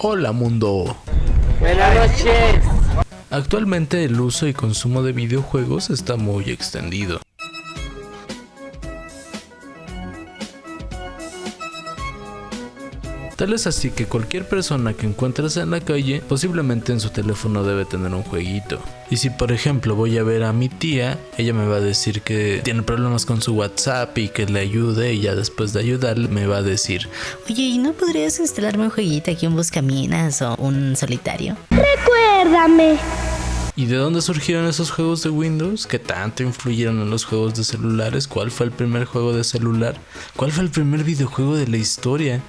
Hola mundo. Buenas noches. Actualmente el uso y consumo de videojuegos está muy extendido. Tal es así que cualquier persona que encuentres en la calle posiblemente en su teléfono debe tener un jueguito. Y si por ejemplo voy a ver a mi tía, ella me va a decir que tiene problemas con su WhatsApp y que le ayude, y ya después de ayudarle me va a decir: oye, ¿y no podrías instalarme un jueguito aquí, un Buscaminas o un solitario? Recuérdame. ¿Y de dónde surgieron esos juegos de Windows? ¿Qué tanto influyeron en los juegos de celulares? ¿Cuál fue el primer juego de celular? ¿Cuál fue el primer videojuego de la historia?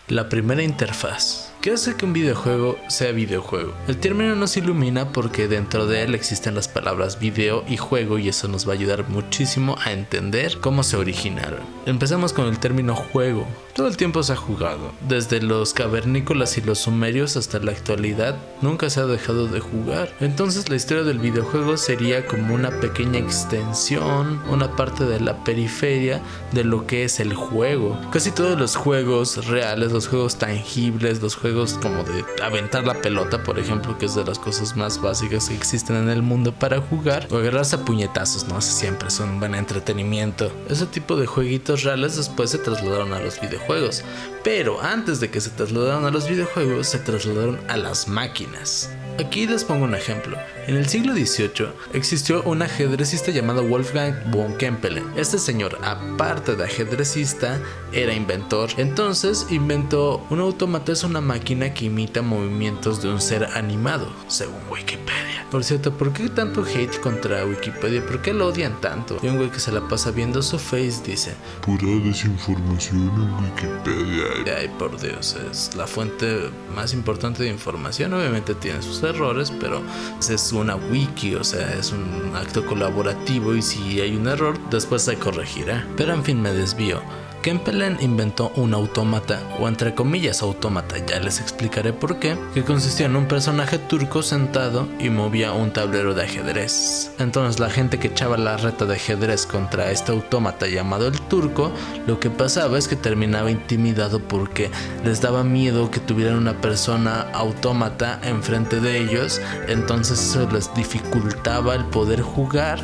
La primera interfaz. ¿Qué hace que un videojuego sea videojuego? El término nos ilumina porque dentro de él existen las palabras video y juego, y eso nos va a ayudar muchísimo a entender cómo se originaron. Empezamos con el término juego. Todo el tiempo se ha jugado, desde los cavernícolas y los sumerios hasta la actualidad, nunca se ha dejado de jugar. Entonces la historia del videojuego sería como una pequeña extensión, una parte de la periferia de lo que es el juego. Casi todos los juegos reales, los juegos tangibles, los juegos como de aventar la pelota, por ejemplo, que es de las cosas más básicas que existen en el mundo para jugar, o agarrarse a puñetazos, ¿no? Siempre son un buen entretenimiento. Ese tipo de jueguitos reales después se trasladaron a los videojuegos, pero antes de que se trasladaron a los videojuegos, se trasladaron a las máquinas. Aquí les pongo un ejemplo. En el siglo XVIII existió un ajedrecista llamado Wolfgang von Kempelen. Este señor, aparte de ajedrecista, era inventor. Entonces inventó un autómata. Es una máquina que imita movimientos de un ser animado, según Wikipedia. Por cierto, ¿por qué tanto hate contra Wikipedia? ¿Por qué lo odian tanto? Y un güey que se la pasa viendo su face dice: pura desinformación en Wikipedia. Ay, por Dios, es la fuente más importante de información. Obviamente tiene sus errores, pero es una wiki, o sea, es un acto colaborativo, y si hay un error, después se corregirá. Pero en fin, me desvío. Kempelen inventó un autómata, o entre comillas autómata, ya les explicaré por qué, que consistía en un personaje turco sentado y movía un tablero de ajedrez. Entonces la gente que echaba la reta de ajedrez contra este autómata llamado el turco, lo que pasaba es que terminaba intimidado porque les daba miedo que tuvieran una persona autómata enfrente de ellos. Entonces eso les dificultaba el poder jugar,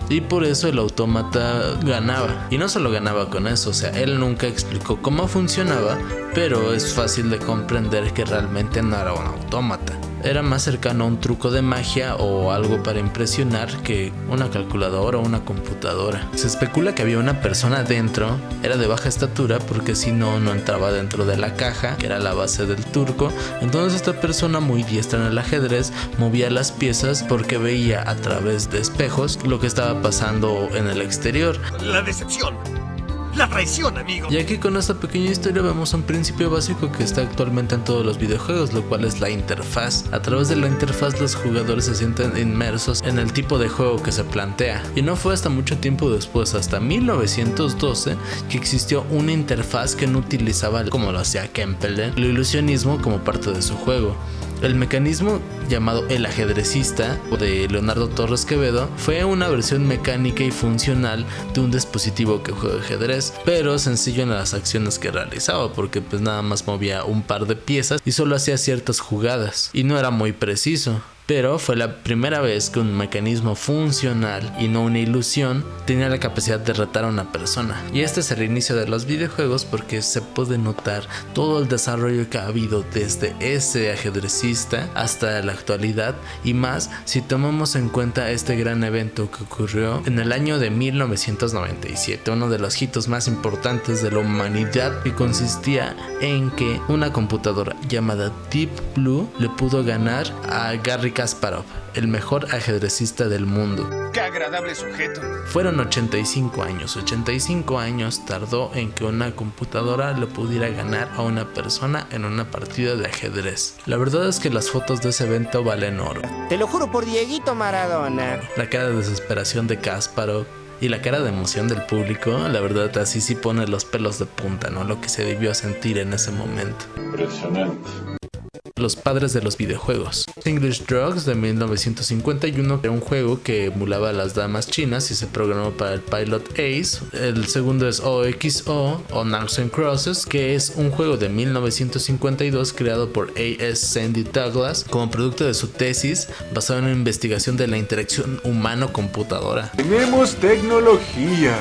y por eso el autómata ganaba. Y no solo ganaba con eso, o sea, él nunca explicó cómo funcionaba, pero es fácil de comprender que realmente no era un autómata. Era más cercano a un truco de magia o algo para impresionar que una calculadora o una computadora. Se especula que había una persona dentro, era de baja estatura porque si no, no entraba dentro de la caja, que era la base del turco. Entonces esta persona, muy diestra en el ajedrez, movía las piezas porque veía a través de espejos lo que estaba pasando en el exterior. La decepción. La traición, amigo. Y aquí con esta pequeña historia vemos un principio básico que está actualmente en todos los videojuegos, lo cual es la interfaz. A través de la interfaz los jugadores se sienten inmersos en el tipo de juego que se plantea. Y no fue hasta mucho tiempo después, hasta 1912, que existió una interfaz que no utilizaba, como lo hacía Kempelen, el ilusionismo como parte de su juego. El mecanismo llamado El ajedrecista, de Leonardo Torres Quevedo, fue una versión mecánica y funcional de un dispositivo que juega ajedrez, pero sencillo en las acciones que realizaba, porque pues nada más movía un par de piezas y solo hacía ciertas jugadas, y no era muy preciso. Pero fue la primera vez que un mecanismo funcional y no una ilusión tenía la capacidad de retar a una persona. Y este es el inicio de los videojuegos, porque se puede notar todo el desarrollo que ha habido desde ese ajedrecista hasta la actualidad, y más si tomamos en cuenta este gran evento que ocurrió en el año de 1997, uno de los hitos más importantes de la humanidad, que consistía en que una computadora llamada Deep Blue le pudo ganar a Garry Kasparov, el mejor ajedrecista del mundo. ¡Qué agradable sujeto! Fueron 85 años tardó en que una computadora le pudiera ganar a una persona en una partida de ajedrez. La verdad es que las fotos de ese evento valen oro. Te lo juro por Dieguito Maradona. La cara de desesperación de Kasparov y la cara de emoción del público, la verdad así sí pone los pelos de punta, ¿no? Lo que se debió sentir en ese momento. Impresionante. los padres de los videojuegos. English Drugs de 1951 era un juego que emulaba a las damas chinas y se programó para el Pilot Ace. El segundo es OXO o Nouns and Crosses, que es un juego de 1952 creado por A.S. Sandy Douglas como producto de su tesis basado en una investigación de la interacción humano-computadora. Tenemos tecnología,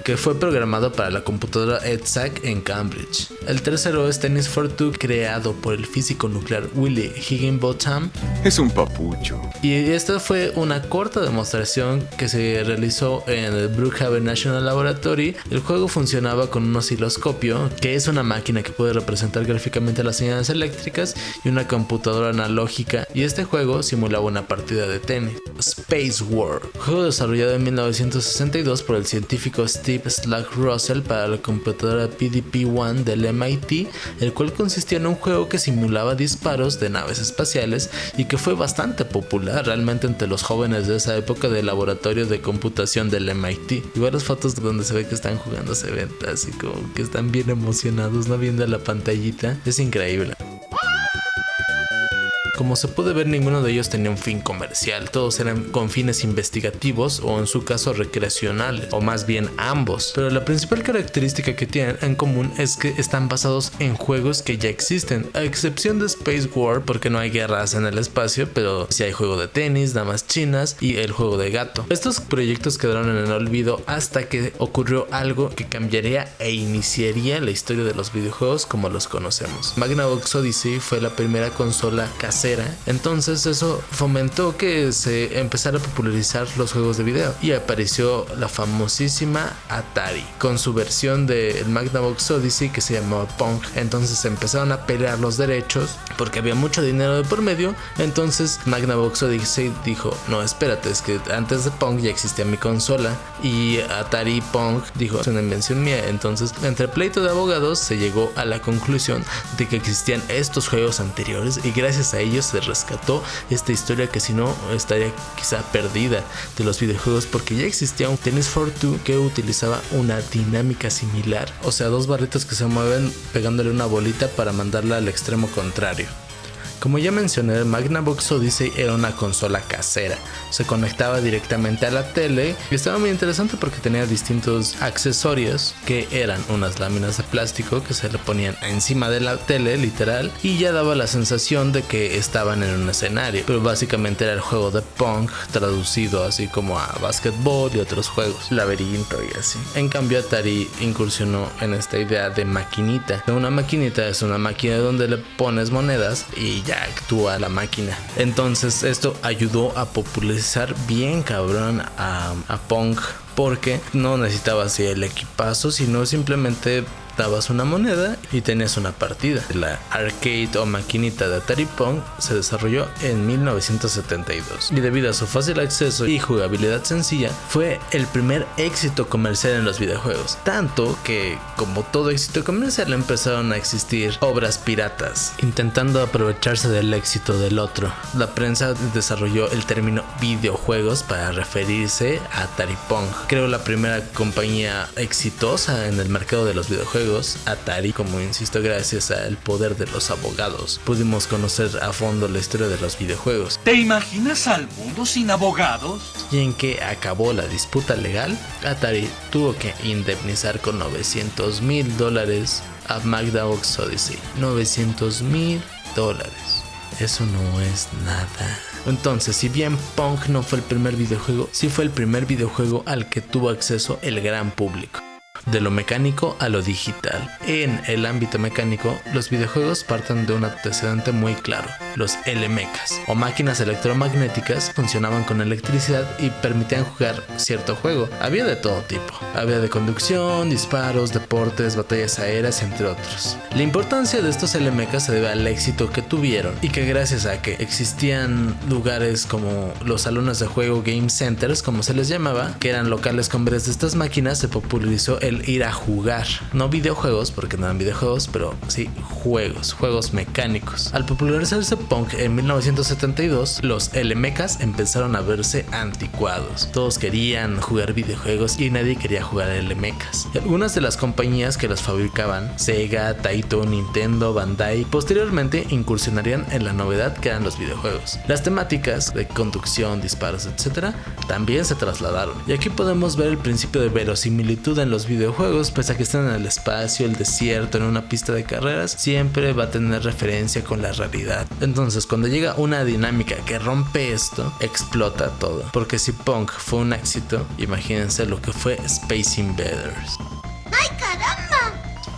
que fue programado para la computadora EDSAC en Cambridge. El tercero es Tennis for Two, creado por el físico nuclear Willie Higginbotham. es un papucho. Y esta fue una corta demostración que se realizó en el Brookhaven National Laboratory. El juego funcionaba con un osciloscopio, que es una máquina que puede representar gráficamente las señales eléctricas, y una computadora analógica, y este juego simulaba una partida de tenis. Space War, juego desarrollado en 1962 por el científico Steve Slug Russell para la computadora PDP-1 del MIT, el cual consistía en un juego que simulaba disparos de naves espaciales y que fue bastante popular realmente entre los jóvenes de esa época del laboratorio de computación del MIT. Y varias fotos donde se ve que están jugando, se ven así como que están bien emocionados, no viendo la pantallita. Es increíble. Como se puede ver, ninguno de ellos tenía un fin comercial, todos eran con fines investigativos o en su caso recreacionales, o más bien ambos. Pero la principal característica que tienen en común es que están basados en juegos que ya existen, a excepción de Space War porque no hay guerras en el espacio, pero sí hay juego de tenis, damas chinas y el juego de gato. Estos proyectos quedaron en el olvido hasta que ocurrió algo que cambiaría e iniciaría la historia de los videojuegos como los conocemos. Magnavox Odyssey fue la primera consola casera, entonces eso fomentó que se empezara a popularizar los juegos de video y apareció la famosísima Atari con su versión del Magnavox Odyssey que se llamaba Pong. Entonces empezaron a pelear los derechos porque había mucho dinero de por medio. Entonces Magnavox Odyssey dijo: no, espérate, es que antes de Pong ya existía mi consola, y Atari Pong dijo: es una invención mía. Entonces, entre pleito de abogados, se llegó a la conclusión de que existían estos juegos anteriores, y gracias a ellos se rescató esta historia que si no estaría quizá perdida de los videojuegos, porque ya existía un Tennis for Two que utilizaba una dinámica similar, o sea, dos barritos que se mueven pegándole una bolita para mandarla al extremo contrario. Como ya mencioné, el Magnavox Odyssey era una consola casera, se conectaba directamente a la tele y estaba muy interesante porque tenía distintos accesorios que eran unas láminas de plástico que se le ponían encima de la tele literal, y ya daba la sensación de que estaban en un escenario, pero básicamente era el juego de Pong traducido así como a básquetbol y otros juegos, laberinto y así. En cambio, Atari incursionó en esta idea de maquinita. Una maquinita es una máquina donde le pones monedas y ya actúa la máquina. Entonces esto ayudó a popularizar bien cabrón a Pong, porque no necesitabas el equipazo, sino simplemente dabas una moneda y tenías una partida. La arcade o maquinita de Atari Pong se desarrolló en 1972 y debido a su fácil acceso y jugabilidad sencilla fue el primer éxito comercial en los videojuegos, tanto que como todo éxito comercial empezaron a existir obras piratas intentando aprovecharse del éxito del otro. La prensa desarrolló el término videojuegos para referirse a Atari Pong. Creo la primera compañía exitosa en el mercado de los videojuegos, Atari. Como insisto, gracias al poder de los abogados pudimos conocer a fondo la historia de los videojuegos. ¿Te imaginas al mundo sin abogados? Y en que acabó la disputa legal, Atari tuvo que indemnizar con $900,000 a Magnavox Odyssey. $900,000. Eso no es nada. Entonces, si bien Pong no fue el primer videojuego, sí fue el primer videojuego al que tuvo acceso el gran público. De lo mecánico a lo digital. En el ámbito mecánico, los videojuegos parten de un antecedente muy claro. Los LMECAs o máquinas electromagnéticas funcionaban con electricidad y permitían jugar cierto juego. Había de todo tipo. Había de conducción, disparos, deportes, batallas aéreas, entre otros. La importancia de estos LMECAs se debe al éxito que tuvieron y que gracias a que existían lugares como los salones de juego, game centers como se les llamaba, que eran locales con varias de estas máquinas, se popularizó el el ir a jugar, no videojuegos porque no eran videojuegos, pero sí juegos mecánicos. Al popularizarse Pong en 1972, los LMKs empezaron a verse anticuados. Todos querían jugar videojuegos y nadie quería jugar LMKs. Algunas de las compañías que los fabricaban, Sega, Taito, Nintendo, Bandai, posteriormente incursionarían en la novedad que eran los videojuegos. Las temáticas de conducción, disparos, etc. también se trasladaron. Y aquí podemos ver el principio de verosimilitud en los videojuegos, pese a que estén en el espacio, el desierto, en una pista de carreras, siempre va a tener referencia con la realidad. Entonces, cuando llega una dinámica que rompe esto, explota todo. Porque si Pong fue un éxito, imagínense lo que fue Space Invaders. ¡Ay, caramba!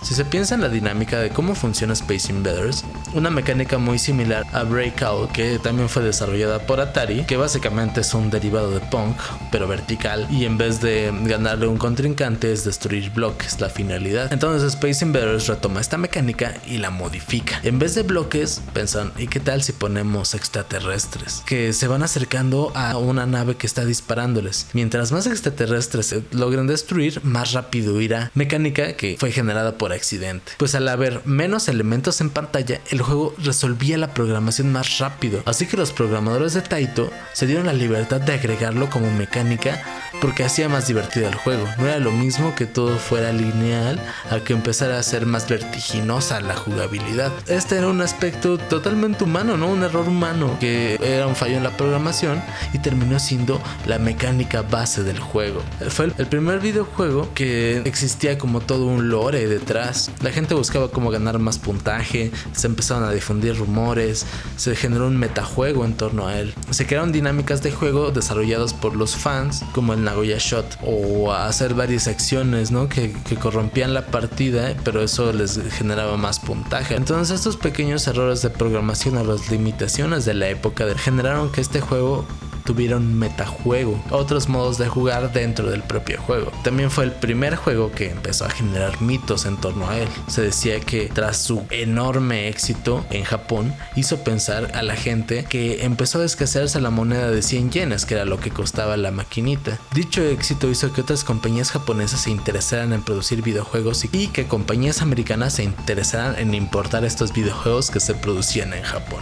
Si se piensa en la dinámica de cómo funciona Space Invaders, una mecánica muy similar a Breakout, que también fue desarrollada por Atari, que básicamente es un derivado de Pong, pero vertical, y en vez de ganarle un contrincante es destruir bloques, la finalidad. Entonces Space Invaders retoma esta mecánica y la modifica. En vez de bloques, pensan, ¿y qué tal si ponemos extraterrestres? Que se van acercando a una nave que está disparándoles. Mientras más extraterrestres se logren destruir, más rápido irá. Mecánica que fue generada por accidente. Pues al haber menos elementos en pantalla, el juego resolvía la programación más rápido. Así que los programadores de Taito se dieron la libertad de agregarlo como mecánica porque hacía más divertido el juego. No era lo mismo que todo fuera lineal a que empezara a ser más vertiginosa la jugabilidad. Este era un aspecto totalmente humano, ¿no? Un error humano que era un fallo en la programación y terminó siendo la mecánica base del juego. Fue el primer videojuego que existía como todo un lore detrás. La gente buscaba cómo ganar más puntaje, se empezaron a difundir rumores, se generó un metajuego en torno a él. Se crearon dinámicas de juego desarrolladas por los fans, como el Nagoya Shot, o a hacer varias acciones, ¿no? que corrompían la partida, pero eso les generaba más puntaje. Entonces estos pequeños errores de programación o las limitaciones de la época generaron que este juego tuviera un metajuego, otros modos de jugar dentro del propio juego. También fue el primer juego que empezó a generar mitos en torno a él. Se decía que tras su enorme éxito en Japón, hizo pensar a la gente que empezó a escasearse la moneda de 100 yenes, que era lo que costaba la maquinita. Dicho éxito hizo que otras compañías japonesas se interesaran en producir videojuegos y que compañías americanas se interesaran en importar estos videojuegos que se producían en Japón.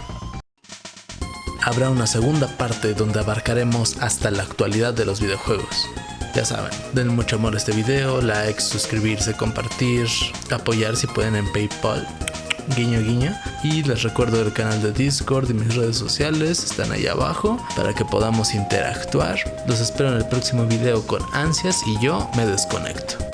Habrá una segunda parte donde abarcaremos hasta la actualidad de los videojuegos. Ya saben, den mucho amor a este video, like, suscribirse, compartir, apoyar si pueden en PayPal, guiño guiño, y les recuerdo el canal de Discord y mis redes sociales están ahí abajo para que podamos interactuar. Los espero en el próximo video con ansias y yo me desconecto.